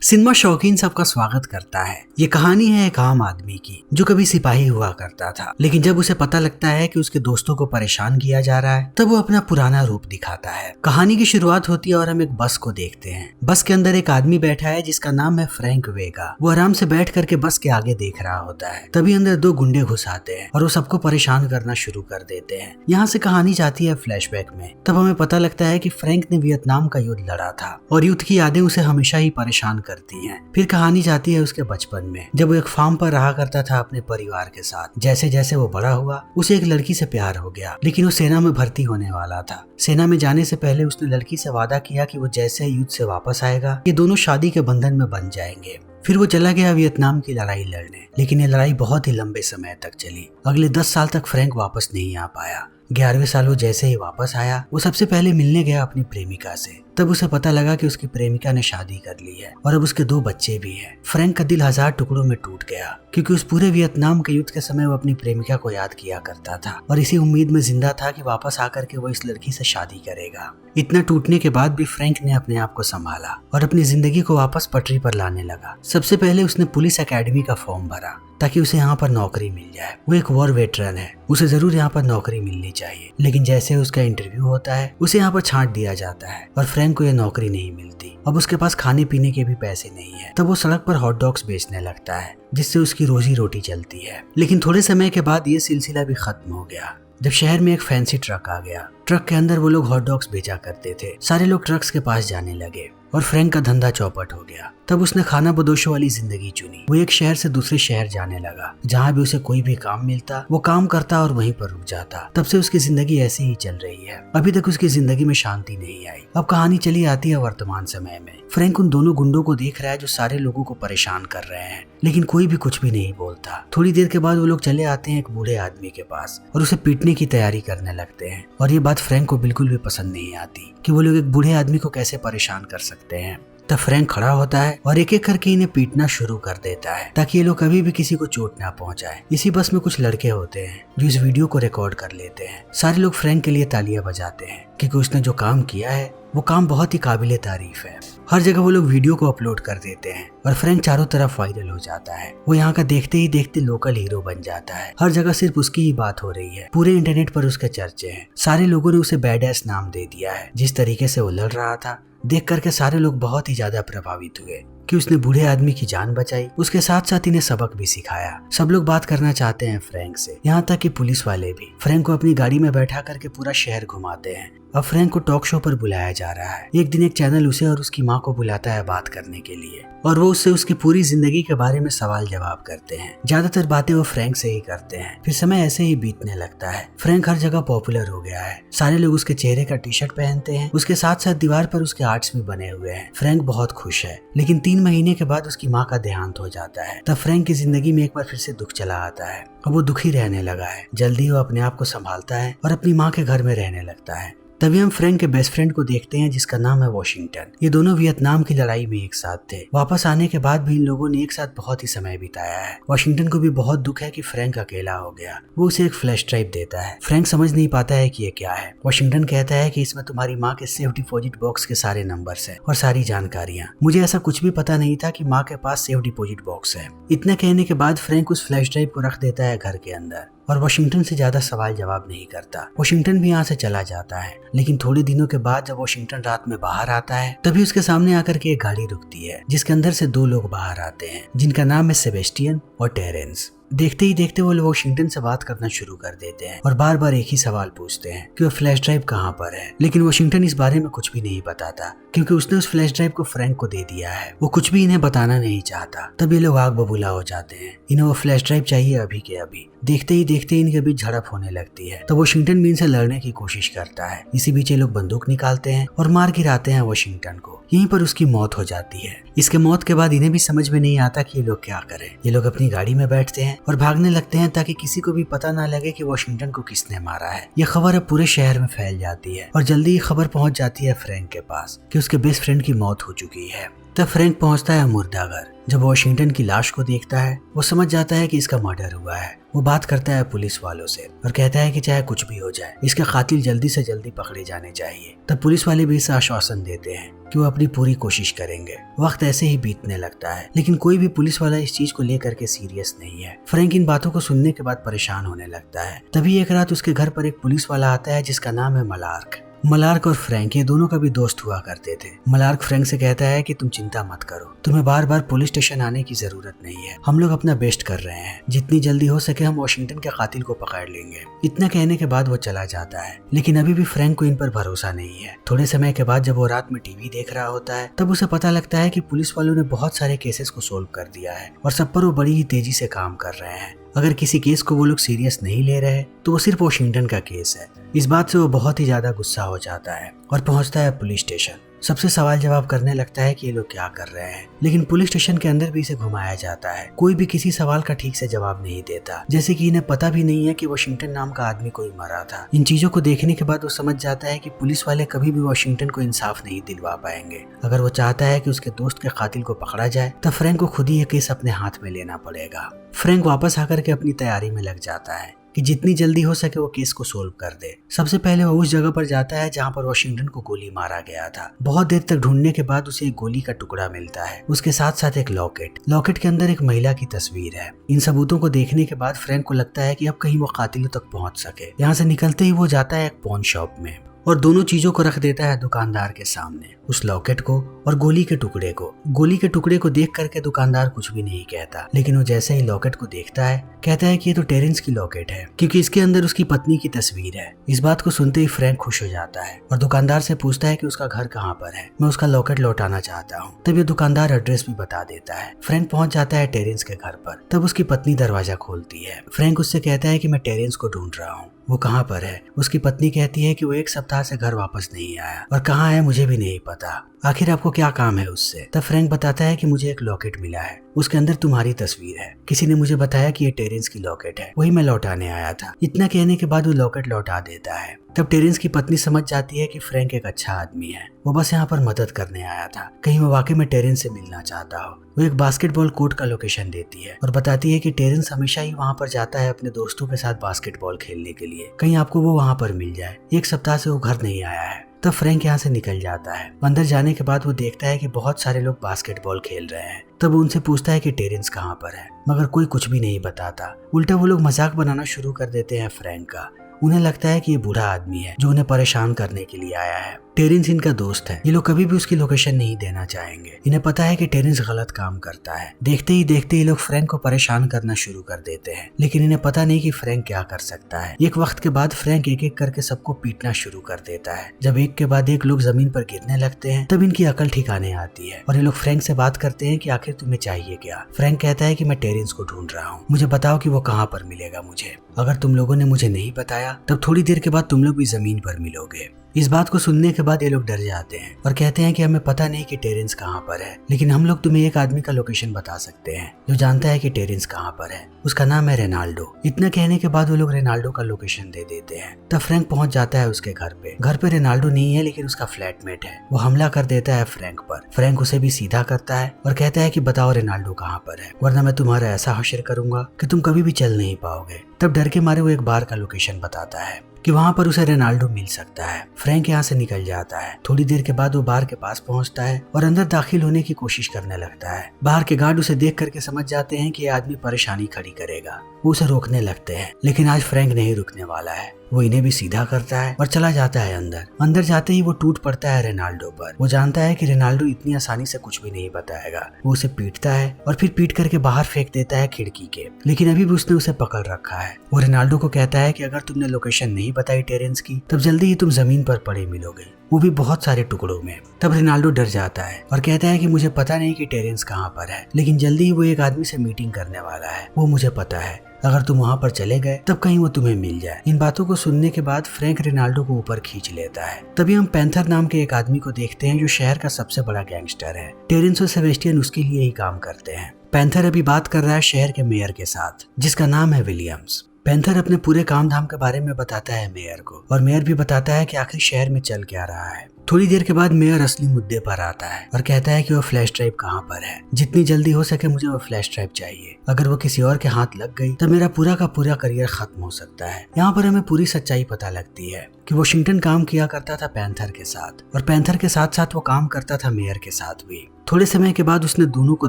Cinema शौकीन सबका स्वागत करता है। ये कहानी है एक आम आदमी की जो कभी सिपाही हुआ करता था, लेकिन जब उसे पता लगता है कि उसके दोस्तों को परेशान किया जा रहा है तब वो अपना पुराना रूप दिखाता है। कहानी की शुरुआत होती है और हम एक बस को देखते हैं। बस के अंदर एक आदमी बैठा है जिसका नाम है फ्रैंक वेगा। वो आराम से बैठ करके बस के आगे देख रहा होता है। तभी अंदर दो गुंडे घुस आते हैं और वो सबको परेशान करना शुरू कर देते हैं। यहाँ से कहानी जाती है फ्लैशबैक में। तब हमें पता लगता है कि फ्रैंक ने वियतनाम का युद्ध लड़ा था और युद्ध की यादें उसे हमेशा ही परेशान करती हैं। फिर कहानी जाती है उसके बचपन में, जब वो एक फार्म पर रहा करता था अपने परिवार के साथ। जैसे जैसे वो बड़ा हुआ उसे एक लड़की से प्यार हो गया, लेकिन वो सेना में भर्ती होने वाला था। सेना में जाने से पहले उसने लड़की से वादा किया कि वो जैसे युद्ध से वापस आएगा ये दोनों शादी के बंधन में बंध जाएंगे। फिर वो चला गया वियतनाम की लड़ाई लड़ने, लेकिन ये लड़ाई बहुत ही लंबे समय तक चली। अगले 10 साल तक फ्रैंक वापस नहीं आ पाया। 11वें साल वो जैसे ही वापस आया वो सबसे पहले मिलने गया अपनी प्रेमिका से। तब उसे पता लगा कि उसकी प्रेमिका ने शादी कर ली है और अब उसके 2 बच्चे भी हैं। फ्रैंक का दिल 1000 टुकड़ों में टूट गया, क्योंकि उस पूरे वियतनाम के युद्ध के समय वो अपनी प्रेमिका को याद किया करता था और इसी उम्मीद में जिंदा था कि वापस आकर के वो इस लड़की से शादी करेगा। इतना टूटने के बाद भी फ्रैंक ने अपने आप को संभाला और अपनी जिंदगी को वापस पटरी पर लाने लगा। सबसे पहले उसने पुलिस एकेडमी का फॉर्म भरा ताकि उसे यहाँ पर नौकरी मिल जाए। वो एक वॉर वेटरन है, उसे जरूर यहाँ पर नौकरी मिलनी चाहिए, लेकिन जैसे उसका इंटरव्यू होता है उसे यहाँ पर छांट दिया जाता है और फ्रैंक को यह नौकरी नहीं मिलती। अब उसके पास खाने पीने के भी पैसे नहीं है। तब वो सड़क पर हॉट डॉग्स बेचने लगता है, जिससे उसकी रोजी रोटी चलती है। लेकिन थोड़े समय के बाद ये सिलसिला भी खत्म हो गया जब शहर में एक फैंसी ट्रक आ गया। ट्रक के अंदर वो लोग हॉट डॉग्स बेचा करते थे। सारे लोग ट्रक्स के पास जाने लगे और फ्रैंक का धंधा चौपट हो गया। तब उसने खाना बदोशों वाली जिंदगी चुनी। वो एक शहर से दूसरे शहर जाने लगा। जहाँ भी उसे कोई भी काम मिलता वो काम करता और वहीं पर रुक जाता। तब से उसकी जिंदगी ऐसे ही चल रही है। अभी तक उसकी जिंदगी में शांति नहीं आई। अब कहानी चली आती है वर्तमान समय में। फ्रैंक उन दोनों गुंडों को देख रहा है जो सारे लोगों को परेशान कर रहे हैं, लेकिन कोई भी कुछ भी नहीं बोलता। थोड़ी देर के बाद वो लोग चले आते हैं एक बूढ़े आदमी के पास और उसे पीटने की तैयारी करने लगते हैं। और ये बात फ्रैंक को बिल्कुल भी पसंद नहीं आती कि वो लोग एक बूढ़े आदमी को कैसे परेशान कर सकते हैं। तब फ्रैंक खड़ा होता है और एक एक करके इन्हें पीटना शुरू कर देता है ताकि ये लोग कभी भी किसी को चोट ना पहुंचाए। इसी बस में कुछ लड़के होते हैं जो इस वीडियो को रिकॉर्ड कर लेते हैं। सारे लोग फ्रैंक के लिए तालियां बजाते हैं क्योंकि उसने जो काम किया है वो काम बहुत ही काबिले तारीफ है। हर जगह वो लोग वीडियो को अपलोड कर देते हैं और फ्रैंक चारों तरफ वायरल हो जाता है। वो यहाँ का देखते ही देखते लोकल हीरो बन जाता है। हर जगह सिर्फ उसकी ही बात हो रही है। पूरे इंटरनेट पर उसके चर्चे हैं। सारे लोगों ने उसे बैडएस नाम दे दिया है। जिस तरीके से वो लड़ रहा था देख करके सारे लोग बहुत ही ज्यादा प्रभावित हुए कि उसने बूढ़े आदमी की जान बचाई, उसके साथ साथ इन्हें सबक भी सिखाया। सब लोग बात करना चाहते हैं फ्रैंक से, यहाँ तक कि पुलिस वाले भी। फ्रैंक को अपनी गाड़ी में बैठा करके पूरा शहर घुमाते हैं। अब फ्रैंक को टॉक शो पर बुलाया जा रहा है। एक दिन एक चैनल उसे और उसकी माँ को बुलाता है बात करने के लिए और वो उससे उसकी पूरी जिंदगी के बारे में सवाल जवाब करते हैं। ज्यादातर बातें वो फ्रैंक से ही करते हैं। फिर समय ऐसे ही बीतने लगता है। फ्रैंक हर जगह पॉपुलर हो गया है। सारे लोग उसके चेहरे का टी शर्ट पहनते हैं। उसके साथ साथ दीवार पर उसके आर्ट्स भी बने हुए हैं। फ्रैंक बहुत खुश है, लेकिन 3 महीने के बाद उसकी माँ का देहांत हो जाता है। तब फ्रैंक की जिंदगी में एक बार फिर से दुख चला आता है। अब वो दुखी रहने लगा है। जल्दी वो अपने आप को संभालता है और अपनी माँ के घर में रहने लगता है। तभी हम फ्रैंक के बेस्ट फ्रेंड को देखते हैं जिसका नाम है वॉशिंगटन। ये दोनों वियतनाम की लड़ाई में एक साथ थे। वापस आने के बाद भी इन लोगों ने एक साथ बहुत ही समय बिताया है। वॉशिंगटन को भी बहुत दुख है कि फ्रैंक अकेला हो गया। वो उसे एक फ्लैश ड्राइव देता है। फ्रैंक समझ नहीं पाता है कि ये क्या है। वॉशिंगटन कहता है कि इसमें तुम्हारी माँ के सेफ डिपॉजिट बॉक्स के सारे नंबर्स हैं और सारी जानकारियाँ। मुझे ऐसा कुछ भी पता नहीं था कि माँ के पास सेफ डिपॉजिट बॉक्स है। इतना कहने के बाद फ्रैंक उस फ्लैश ड्राइव को रख देता है घर के अंदर और वॉशिंगटन से ज्यादा सवाल जवाब नहीं करता। वॉशिंगटन भी यहाँ से चला जाता है, लेकिन थोड़े दिनों के बाद जब वॉशिंगटन रात में बाहर आता है तभी उसके सामने आकर के एक गाड़ी रुकती है जिसके अंदर से 2 लोग बाहर आते हैं जिनका नाम है सेबेस्टियन और टेरेंस। देखते ही देखते वो लोग वॉशिंगटन से बात करना शुरू कर देते हैं और बार बार एक ही सवाल पूछते हैं कि वो फ्लैश ड्राइव कहाँ पर है। लेकिन वॉशिंगटन इस बारे में कुछ भी नहीं बताता क्योंकि उसने उस फ्लैश ड्राइव को फ्रैंक को दे दिया है। वो कुछ भी इन्हें बताना नहीं चाहता। तब ये लोग आग बबूला हो जाते हैं। इन्हें वो फ्लैश ड्राइव चाहिए अभी के अभी। देखते ही देखते इनके बीच झड़प होने लगती है। तो वॉशिंगटन भी इनसे लड़ने की कोशिश करता है। इसी बीच ये लोग बंदूक निकालते हैं और मार गिराते हैं वॉशिंगटन को। यहीं पर उसकी मौत हो जाती है। इसके मौत के बाद इन्हें भी समझ में नहीं आता कि ये लोग क्या करें। ये लोग अपनी गाड़ी में बैठते हैं और भागने लगते हैं ताकि किसी को भी पता ना लगे कि वॉशिंगटन को किसने मारा है। यह खबर अब पूरे शहर में फैल जाती है और जल्दी ही खबर पहुंच जाती है फ्रैंक के पास कि उसके बेस्ट फ्रेंड की मौत हो चुकी है। तब फ्रैंक पहुंचता है मुर्दा घर। जब वॉशिंगटन की लाश को देखता है वो समझ जाता है कि इसका मर्डर हुआ है। वो बात करता है पुलिस वालों से और कहता है कि चाहे कुछ भी हो जाए इसके कातिल जल्दी से जल्दी पकड़े जाने चाहिए। तब पुलिस वाले भी इसे आश्वासन देते हैं कि वो अपनी पूरी कोशिश करेंगे। वक्त ऐसे ही बीतने लगता है लेकिन कोई भी पुलिस वाला इस चीज को लेकर के सीरियस नहीं है। फ्रैंक इन बातों को सुनने के बाद परेशान होने लगता है। तभी एक रात उसके घर पर एक पुलिस वाला आता है जिसका नाम है मलार्क। मलार्क और फ्रैंक ये दोनों का भी दोस्त हुआ करते थे। मलार्क फ्रैंक से कहता है कि तुम चिंता मत करो, तुम्हें बार बार पुलिस स्टेशन आने की जरूरत नहीं है, हम लोग अपना बेस्ट कर रहे हैं, जितनी जल्दी हो सके हम वॉशिंगटन के कातिल को पकड़ लेंगे। इतना कहने के बाद वो चला जाता है लेकिन अभी भी फ्रैंक को इन पर भरोसा नहीं है। थोड़े समय के बाद जब वो रात में टीवी देख रहा होता है तब उसे पता लगता है कि पुलिस वालों ने बहुत सारे केसेस को सोल्व कर दिया है और सब पर वो बड़ी ही तेजी से काम कर रहे हैं। अगर किसी केस को वो लोग सीरियस नहीं ले रहे तो वो सिर्फ वॉशिंगटन का केस है। इस बात से वो बहुत ही ज्यादा गुस्सा हो जाता है और पहुंचता है पुलिस स्टेशन। सबसे सवाल जवाब करने लगता है कि ये लोग क्या कर रहे हैं, लेकिन पुलिस स्टेशन के अंदर भी इसे घुमाया जाता है। कोई भी किसी सवाल का ठीक से जवाब नहीं देता, जैसे कि इन्हें पता भी नहीं है कि वॉशिंगटन नाम का आदमी कोई मरा था। इन चीजों को देखने के बाद वो समझ जाता है कि पुलिस वाले कभी भी वॉशिंगटन को इंसाफ नहीं दिलवा पाएंगे। अगर वो चाहता है कि उसके दोस्त के कातिल को पकड़ा जाए तब फ्रैंक को खुद ही ये केस अपने हाथ में लेना पड़ेगा। फ्रैंक वापस आकर के अपनी तैयारी में लग जाता है कि जितनी जल्दी हो सके वो केस को सोल्व कर दे। सबसे पहले वो उस जगह पर जाता है जहाँ पर वॉशिंगटन को गोली मारा गया था। बहुत देर तक ढूंढने के बाद उसे एक गोली का टुकड़ा मिलता है, उसके साथ साथ एक लॉकेट के अंदर एक महिला की तस्वीर है। इन सबूतों को देखने के बाद फ्रैंक को लगता है कि अब कहीं वो कातिलों तक पहुंच सके। यहाँ से निकलते ही वो जाता है एक पॉन शॉप में और दोनों चीजों को रख देता है दुकानदार के सामने, उस लॉकेट को और गोली के टुकड़े को। गोली के टुकड़े को देख करके दुकानदार कुछ भी नहीं कहता, लेकिन वो जैसे ही लॉकेट को देखता है कहता है कि ये तो टेरेंस की लॉकेट है क्योंकि इसके अंदर उसकी पत्नी की तस्वीर है। इस बात को सुनते ही फ्रैंक खुश हो जाता है और दुकानदार से पूछता है कि उसका घर कहाँ पर है, मैं उसका लॉकेट लौटाना चाहता हूँ। तब ये दुकानदार एड्रेस भी बता देता है। फ्रैंक पहुंच जाता है टेरेंस के घर पर। तब उसकी पत्नी दरवाजा खोलती है। फ्रैंक उससे कहता है कि मैं टेरेंस को ढूंढ रहा हूँ, वो कहाँ पर है। उसकी पत्नी कहती है कि वो 1 सप्ताह से घर वापस नहीं आया और कहाँ है मुझे भी नहीं पता, आखिर आपको क्या काम है उससे। तब फ्रैंक बताता है कि मुझे एक लॉकेट मिला है, उसके अंदर तुम्हारी तस्वीर है, किसी ने मुझे बताया कि ये टेरेंस की लॉकेट है, वही मैं लौटाने आया था। इतना कहने के बाद वो लॉकेट लौटा देता है। तब टेरेंस की पत्नी समझ जाती है कि फ्रैंक एक अच्छा आदमी है, वो बस यहाँ पर मदद करने आया था, कहीं वो वाकई में टेरेंस से मिलना चाहता हो। वो एक बास्केटबॉल कोर्ट का लोकेशन देती है और बताती है कि टेरेंस हमेशा ही वहाँ पर जाता है अपने दोस्तों के साथ बास्केटबॉल खेलने के लिए, कहीं आपको वो वहाँ पर मिल जाए। 1 सप्ताह से वो घर नहीं आया है। तब फ्रैंक यहाँ से निकल जाता है। अंदर जाने के बाद वो देखता है कि बहुत सारे लोग बास्केटबॉल खेल रहे हैं। तब वो उनसे पूछता है कि टेरेंस कहाँ पर है, मगर कोई कुछ भी नहीं बताता। उल्टा वो लोग मजाक बनाना शुरू कर देते हैं फ्रैंक का। उन्हें लगता है कि ये बूढ़ा आदमी है जो उन्हें परेशान करने के लिए आया है। टेरेंस इनका दोस्त है, ये लोग कभी भी उसकी लोकेशन नहीं देना चाहेंगे। इन्हें पता है कि टेरेंस गलत काम करता है। देखते ही देखते ये लोग फ्रैंक को परेशान करना शुरू कर देते हैं, लेकिन इन्हें पता नहीं कि फ्रैंक क्या कर सकता है। एक वक्त के बाद फ्रैंक एक एक करके सबको पीटना शुरू कर देता है। जब एक के बाद एक लोग जमीन पर गिरने लगते हैं तब इनकी अकल ठिकाने आती है और ये लोग फ्रैंक से बात करते हैं कि आखिर तुम्हें चाहिए क्या। फ्रैंक कहता है कि मैं टेरेंस को ढूंढ रहा हूँ, मुझे बताओ कि वो कहाँ पर मिलेगा मुझे। अगर तुम लोगों ने मुझे नहीं बताया तब थोड़ी देर के बाद तुम लोग भी जमीन पर मिलोगे। इस बात को सुनने के बाद ये लोग डर जाते हैं और कहते हैं कि हमें पता नहीं कि टेरेंस कहाँ पर है, लेकिन हम लोग तुम्हें एक आदमी का लोकेशन बता सकते हैं जो जानता है कि टेरेंस कहाँ पर है। उसका नाम है रेनाल्डो। इतना कहने के बाद वो लोग रेनाल्डो का लोकेशन दे देते हैं। तब फ्रैंक पहुंच जाता है उसके घर पे। घर पे रेनाल्डो नहीं है लेकिन उसका फ्लैटमेट है। वो हमला कर देता है फ्रैंक पर। फ्रैंक उसे भी सीधा करता है और कहता है कि बताओ रेनाल्डो कहाँ पर है, वरना मैं तुम्हारा ऐसा हश्र करूंगा कि तुम कभी भी चल नहीं पाओगे। तब डर के मारे वो एक बार का लोकेशन बताता है कि वहाँ पर उसे रेनाल्डो मिल सकता है। फ्रैंक यहाँ से निकल जाता है। थोड़ी देर के बाद वो बार के पास पहुँचता है और अंदर दाखिल होने की कोशिश करने लगता है। बाहर के गार्ड उसे देख करके समझ जाते हैं कि ये आदमी परेशानी खड़ी करेगा। वो उसे रोकने लगते हैं, लेकिन आज फ्रैंक नहीं रुकने वाला है। वो इन्हें भी सीधा करता है और चला जाता है अंदर। अंदर जाते ही वो टूट पड़ता है रेनाल्डो पर। वो जानता है कि रेनाल्डो इतनी आसानी से कुछ भी नहीं बताएगा। वो उसे पीटता है और फिर पीट करके बाहर फेंक देता है खिड़की के, लेकिन अभी भी उसने उसे पकड़ रखा है। वो रेनाल्डो को कहता है कि अगर तुमने लोकेशन नहीं बताई टेरेंस की तब जल्दी ही तुम जमीन पर पड़े मिलोगे, वो भी बहुत सारे टुकड़ों में। तब रेनाल्डो डर जाता है और कहता है कि मुझे पता नहीं कि टेरेंस कहाँ पर है, लेकिन जल्दी ही वो एक आदमी से मीटिंग करने वाला है, वो मुझे पता है। अगर तुम वहाँ पर चले गए तब कहीं वो तुम्हें मिल जाए। इन बातों को सुनने के बाद फ्रैंक रेनाल्डो को ऊपर खींच लेता है। तभी हम पैंथर नाम के एक आदमी को देखते हैं जो शहर का सबसे बड़ा गैंगस्टर है। टेरेंस और सेबेस्टियन उसके लिए ही काम करते हैं। पैंथर अभी बात कर रहा है शहर के मेयर के साथ जिसका नाम है विलियम्स। पैंथर अपने पूरे काम धाम के बारे में बताता है मेयर को, और मेयर भी बताता है कि आखिर शहर में चल क्या रहा है। थोड़ी देर के बाद मेयर असली मुद्दे पर आता है और कहता है कि वो फ्लैश ड्राइव कहाँ पर है। जितनी जल्दी हो सके मुझे वो फ्लैश ड्राइव चाहिए। अगर वो किसी और के हाथ लग गई तो मेरा पूरा का पूरा करियर खत्म हो सकता है। यहाँ पर हमें पूरी सच्चाई पता लगती है कि वॉशिंगटन काम किया करता था पैंथर के साथ, और पैंथर के साथ साथ वो काम करता था मेयर के साथ भी। थोड़े समय के बाद उसने दोनों को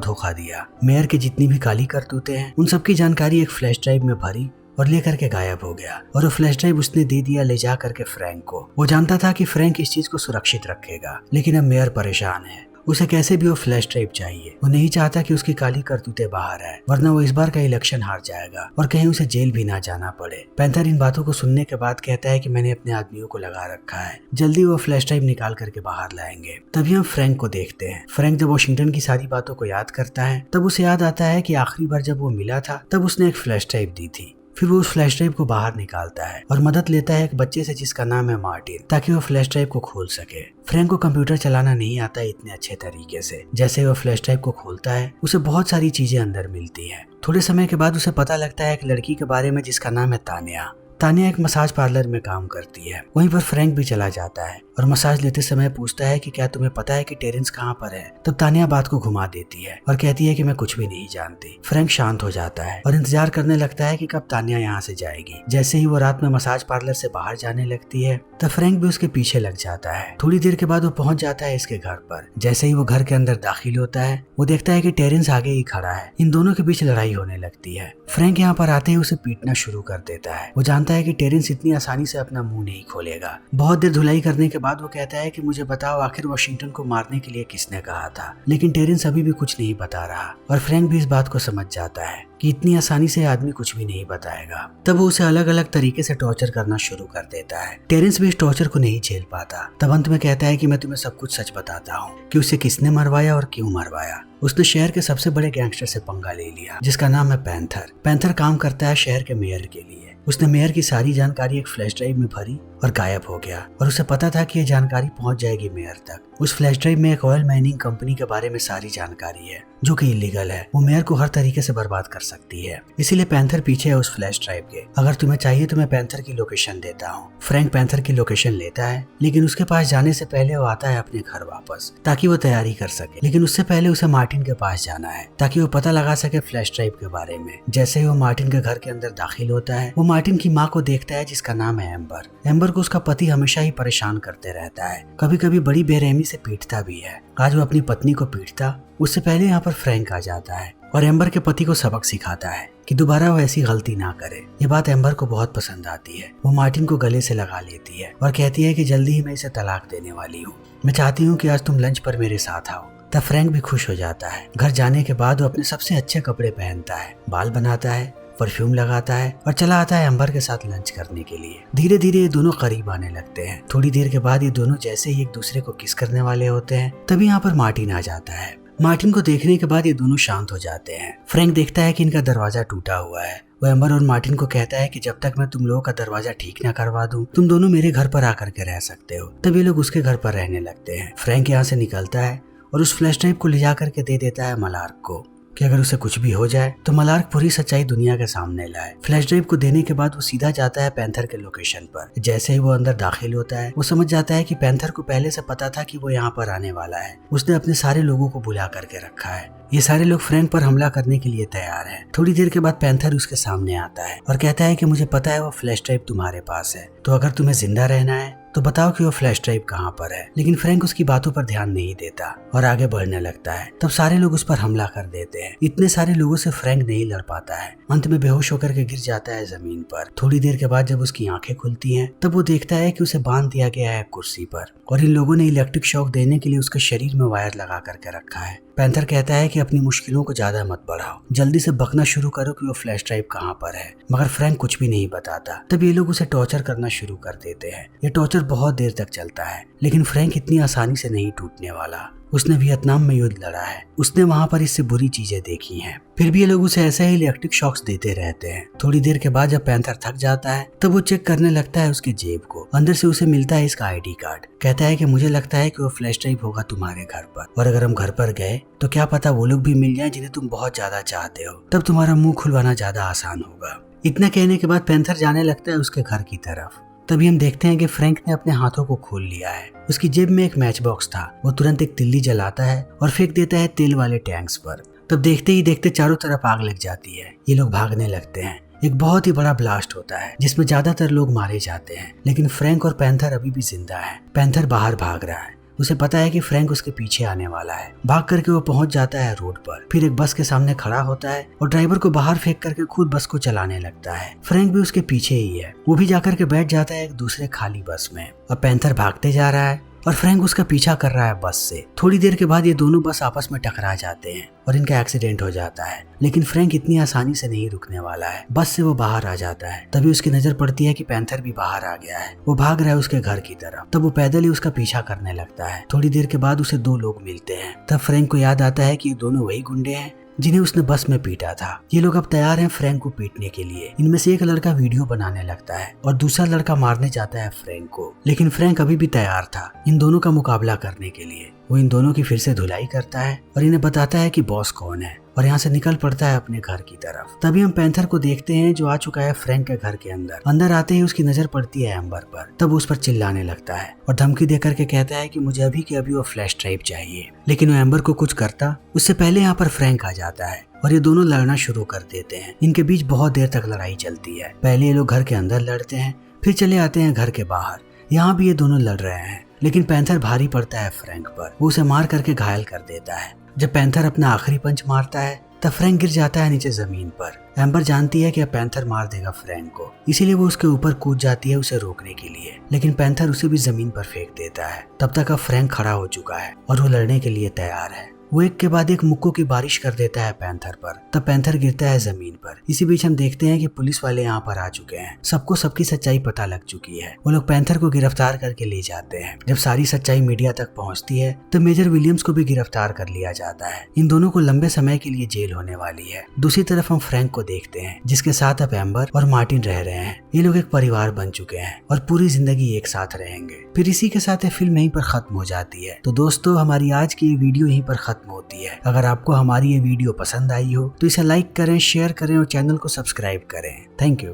धोखा दिया। मेयर की जितनी भी काली करतूतें हैं उन सबकी जानकारी एक फ्लैश ड्राइव में भरी और लेकर के गायब हो गया, और वो फ्लैश ड्राइव उसने दे दिया ले जा करके फ्रैंक को। वो जानता था कि फ्रैंक इस चीज को सुरक्षित रखेगा, लेकिन अब मेयर परेशान है। उसे कैसे भी वो फ्लैश ड्राइव चाहिए। वो नहीं चाहता कि उसकी काली करतूतें बाहर आए, वरना वो इस बार का इलेक्शन हार जाएगा और कहीं उसे जेल भी ना जाना पड़े। पैंथर इन बातों को सुनने के बाद कहता है कि मैंने अपने आदमियों को लगा रखा है, जल्दी वो फ्लैश ड्राइव निकाल करके बाहर लाएंगे। तभी हम फ्रैंक को देखते हैं। फ्रैंक जब वॉशिंगटन की सारी बातों को याद करता है तब उसे याद आता है कि आखिरी बार जब वो मिला था तब उसने एक फ्लैश ड्राइव दी थी। फिर वो उस फ्लैश ड्राइव को बाहर निकालता है और मदद लेता है एक बच्चे से जिसका नाम है मार्टिन, ताकि वो फ्लैश ड्राइव को खोल सके। फ्रैंक को कंप्यूटर चलाना नहीं आता इतने अच्छे तरीके से। जैसे वो फ्लैश ड्राइव को खोलता है उसे बहुत सारी चीजें अंदर मिलती हैं। थोड़े समय के बाद उसे पता लगता है एक लड़की के बारे में जिसका नाम है तानिया। तानिया एक मसाज पार्लर में काम करती है। वहीं पर फ्रैंक भी चला जाता है और मसाज लेते समय पूछता है कि क्या तुम्हें पता है कि टेरेंस कहाँ पर है। तब तानिया बात को घुमा देती है और कहती है कि मैं कुछ भी नहीं जानती। फ्रैंक शांत हो जाता है और इंतजार करने लगता है कि कब तानिया यहाँ से जाएगी। जैसे ही वो रात में मसाज पार्लर से बाहर जाने लगती है तब फ्रैंक भी उसके पीछे लग जाता है। थोड़ी देर के बाद वो पहुंच जाता है इसके घर पर। जैसे ही वो घर के अंदर दाखिल होता है वो देखता है कि टेरेंस आगे ही खड़ा है। इन दोनों के बीच लड़ाई होने लगती है। फ्रैंक यहाँ पर आते ही उसे पीटना शुरू कर देता है। वो जानता है कि टेरेंस इतनी आसानी से अपना मुंह नहीं खोलेगा। बहुत देर धुलाई करने के बाद वो कहता है कि मुझे बताओ आखिर वॉशिंगटन को मारने के लिए किसने कहा था। लेकिन टेरेंस अभी भी कुछ नहीं बता रहा और फ्रैंक भी इस बात को समझ जाता है कि इतनी आसानी से आदमी कुछ भी नहीं बताएगा। तब वो उसे अलग अलग तरीके से टॉर्चर करना शुरू कर देता है। टेरेंस भी इस टॉर्चर को नहीं झेल पाता। तब अंत में कहता है कि मैं तुम्हें सब कुछ सच बताता हूँ कि उसे किसने मरवाया और क्यों मरवाया। उसने शहर के सबसे बड़े गैंगस्टर से पंगा ले लिया जिसका नाम है पैंथर। पैंथर काम करता है शहर के मेयर के लिए। उसने मेयर की सारी जानकारी एक फ्लैश ड्राइव में भरी और गायब हो गया, और उसे पता था कि यह जानकारी पहुंच जाएगी मेयर तक। उस फ्लैश ड्राइव में एक ऑयल माइनिंग कंपनी के बारे में सारी जानकारी है जो कि इलीगल है। वो मेयर को हर तरीके से बर्बाद कर सकती है, इसीलिए पैंथर पीछे है उस फ्लैश ड्राइव के। अगर तुम्हें चाहिए तो मैं पैंथर की लोकेशन देता हूँ। फ्रैंक पैंथर की लोकेशन लेता है, लेकिन उसके पास जाने से पहले वो आता है अपने घर वापस ताकि वो तैयारी कर सके। लेकिन उससे पहले उसे मार्टिन के पास जाना है ताकि वो पता लगा सके फ्लैश ड्राइव के बारे में। जैसे ही वो मार्टिन के घर के अंदर दाखिल होता है वो मार्टिन की माँ को देखता है जिसका नाम है एम्बर। एम्बर को उसका पति हमेशा ही परेशान करते रहता है, कभी कभी बड़ी बेरहमी से पीटता भी है। आज वो अपनी पत्नी को पीटता उससे पहले यहाँ पर फ्रैंक आ जाता है और एम्बर के पति को सबक सिखाता है कि दोबारा वो ऐसी गलती ना करे। ये बात एम्बर को बहुत पसंद आती है। वो मार्टिन को गले से लगा लेती है और कहती है कि जल्दी ही मैं इसे तलाक देने वाली हूँ। मैं चाहती हूँ कि आज तुम लंच पर मेरे साथ आओ। तब फ्रैंक भी खुश हो जाता है। घर जाने के बाद वो अपने सबसे अच्छे कपड़े पहनता है, बाल बनाता है, परफ्यूम लगाता है और चला आता है एम्बर के साथ लंच करने के लिए। धीरे धीरे ये दोनों करीब आने लगते हैं। थोड़ी देर के बाद ये दोनों जैसे ही एक दूसरे को किस करने वाले होते हैं तभी यहाँ पर मार्टिन आ जाता है। मार्टिन को देखने के बाद ये दोनों शांत हो जाते हैं। फ्रैंक देखता है कि इनका दरवाजा टूटा हुआ है। वो एम्बर और मार्टिन को कहता है कि जब तक मैं तुम लोगों का दरवाजा ठीक ना करवा दूं तुम दोनों मेरे घर पर आकर के रह सकते हो। तब ये लोग उसके घर पर रहने लगते हैं। फ्रैंक यहाँ से निकलता है और उस फ्लैश ड्राइव को ले जाकर के दे देता है मलार्क को कि अगर उसे कुछ भी हो जाए तो मलार्क पूरी सच्चाई दुनिया के सामने लाए। फ्लैश ड्राइव को देने के बाद वो सीधा जाता है पैंथर के लोकेशन पर। जैसे ही वो अंदर दाखिल होता है वो समझ जाता है कि पैंथर को पहले से पता था कि वो यहाँ पर आने वाला है। उसने अपने सारे लोगों को बुला करके रखा है। ये सारे लोग फ्रैंक पर हमला करने के लिए तैयार हैं। थोड़ी देर के बाद पैंथर उसके सामने आता है और कहता है कि मुझे पता है वो फ्लैश ड्राइव तुम्हारे पास है, तो अगर तुम्हें जिंदा रहना है तो बताओ कि वो फ्लैश ड्राइव कहाँ पर है। लेकिन फ्रैंक उसकी बातों पर ध्यान नहीं देता और आगे बढ़ने लगता है। तब सारे लोग उस पर हमला कर देते हैं। इतने सारे लोगों से फ्रैंक नहीं लड़ पाता है। अंत में बेहोश होकर के गिर जाता है जमीन पर। थोड़ी देर के बाद जब उसकी आंखें खुलती हैं तब वो देखता है कि उसे बांध दिया गया है कुर्सी पर और इन लोगों ने इलेक्ट्रिक शॉक देने के लिए उसके शरीर में वायर लगा करके रखा है। पैंथर कहता है कि अपनी मुश्किलों को ज्यादा मत बढ़ाओ, जल्दी से बकना शुरू करो कि वो फ्लैश ड्राइव कहाँ पर है। मगर फ्रैंक कुछ भी नहीं बताता। तब ये लोग उसे टॉर्चर करना शुरू कर देते हैं। ये टॉर्चर बहुत देर तक चलता है, लेकिन फ्रैंक इतनी आसानी से नहीं टूटने वाला। उसने वियतनाम में युद्ध लड़ा है, उसने वहाँ पर इससे बुरी चीजें देखी हैं। फिर भी ये लोग उसे ऐसे ही इलेक्ट्रिक शॉक्स देते रहते हैं। थोड़ी देर के बाद जब पैंथर थक जाता है तब वो चेक करने लगता है उसकी जेब को। अंदर से उसे मिलता है इसका आईडी कार्ड। कहता है कि मुझे लगता है कि वो फ्लैश ड्राइव होगा तुम्हारे घर पर, और अगर हम घर पर गए तो क्या पता वो लोग भी मिल जाएं जिन्हें तुम बहुत ज्यादा चाहते हो। तब तुम्हारा मुंह खुलवाना ज्यादा आसान होगा। इतना कहने के बाद पैंथर जाने लगता है उसके घर की तरफ। तभी हम देखते हैं कि फ्रैंक ने अपने हाथों को खोल लिया है। उसकी जेब में एक मैच बॉक्स था। वो तुरंत एक तिल्ली जलाता है और फेंक देता है तेल वाले टैंक्स पर। तब देखते ही देखते चारों तरफ आग लग जाती है। ये लोग भागने लगते हैं। एक बहुत ही बड़ा ब्लास्ट होता है जिसमें ज्यादातर लोग मारे जाते हैं, लेकिन फ्रैंक और पैंथर अभी भी जिंदा है। पैंथर बाहर भाग रहा है। उसे पता है कि फ्रैंक उसके पीछे आने वाला है। भाग करके वो पहुंच जाता है रोड पर। फिर एक बस के सामने खड़ा होता है और ड्राइवर को बाहर फेंक करके खुद बस को चलाने लगता है। फ्रैंक भी उसके पीछे ही है। वो भी जाकर के बैठ जाता है एक दूसरे खाली बस में और पैंथर भागते जा रहा है और फ्रैंक उसका पीछा कर रहा है बस से। थोड़ी देर के बाद ये दोनों बस आपस में टकरा जाते हैं और इनका एक्सीडेंट हो जाता है, लेकिन फ्रैंक इतनी आसानी से नहीं रुकने वाला है। बस से वो बाहर आ जाता है। तभी उसकी नजर पड़ती है कि पैंथर भी बाहर आ गया है। वो भाग रहा है उसके घर की तरफ। तब वो पैदल ही उसका पीछा करने लगता है। थोड़ी देर के बाद उसे दो लोग मिलते हैं। तब फ्रैंक को याद आता है कि ये दोनों वही गुंडे हैं जिन्हें उसने बस में पीटा था। ये लोग अब तैयार हैं फ्रैंक को पीटने के लिए। इनमें से एक लड़का वीडियो बनाने लगता है और दूसरा लड़का मारने जाता है फ्रैंक को, लेकिन फ्रैंक अभी भी तैयार था इन दोनों का मुकाबला करने के लिए। वो इन दोनों की फिर से धुलाई करता है और इन्हें बताता है कि बॉस कौन है और यहाँ से निकल पड़ता है अपने घर की तरफ। तभी हम पैंथर को देखते हैं जो आ चुका है फ्रैंक के घर के अंदर। अंदर आते ही उसकी नजर पड़ती है एम्बर पर। तब उस पर चिल्लाने लगता है और धमकी दे करके कहता है कि मुझे अभी के अभी वो फ्लैश ड्राइव चाहिए, लेकिन वो एम्बर को कुछ करता उससे पहले यहाँ पर फ्रैंक आ जाता है और ये दोनों लड़ना शुरू कर देते हैं। इनके बीच बहुत देर तक लड़ाई चलती है। पहले ये लोग घर के अंदर लड़ते हैं, फिर चले आते हैं घर के बाहर। यहाँ भी ये दोनों लड़ रहे हैं, लेकिन पैंथर भारी पड़ता है फ्रैंक पर। वो उसे मार करके घायल कर देता है। जब पैंथर अपना आखिरी पंच मारता है तब फ्रैंक गिर जाता है नीचे जमीन पर। एम्बर जानती है कि अब पैंथर मार देगा फ्रैंक को, इसीलिए वो उसके ऊपर कूद जाती है उसे रोकने के लिए, लेकिन पैंथर उसे भी जमीन पर फेंक देता है। तब तक अब फ्रैंक खड़ा हो चुका है और वो लड़ने के लिए तैयार है। वो एक के बाद एक मुक्कों की बारिश कर देता है पैंथर पर। तब पैंथर गिरता है जमीन पर। इसी बीच हम देखते हैं कि पुलिस वाले यहाँ पर आ चुके हैं। सबको सबकी सच्चाई पता लग चुकी है। वो लोग पैंथर को गिरफ्तार करके ले जाते हैं। जब सारी सच्चाई मीडिया तक पहुँचती है तो मेजर विलियम्स को भी गिरफ्तार कर लिया जाता है। इन दोनों को लंबे समय के लिए जेल होने वाली है। दूसरी तरफ हम फ्रैंक को देखते हैं जिसके साथ अब एम्बर और मार्टिन रह रहे हैं। ये लोग एक परिवार बन चुके हैं और पूरी जिंदगी एक साथ रहेंगे। फिर इसी के साथ ये फिल्म यहीं पर खत्म हो जाती है। तो दोस्तों, हमारी आज की ये वीडियो यहीं पर खत्म होती है। अगर आपको हमारी ये वीडियो पसंद आई हो तो इसे लाइक करें, शेयर करें और चैनल को सब्सक्राइब करें। Thank you.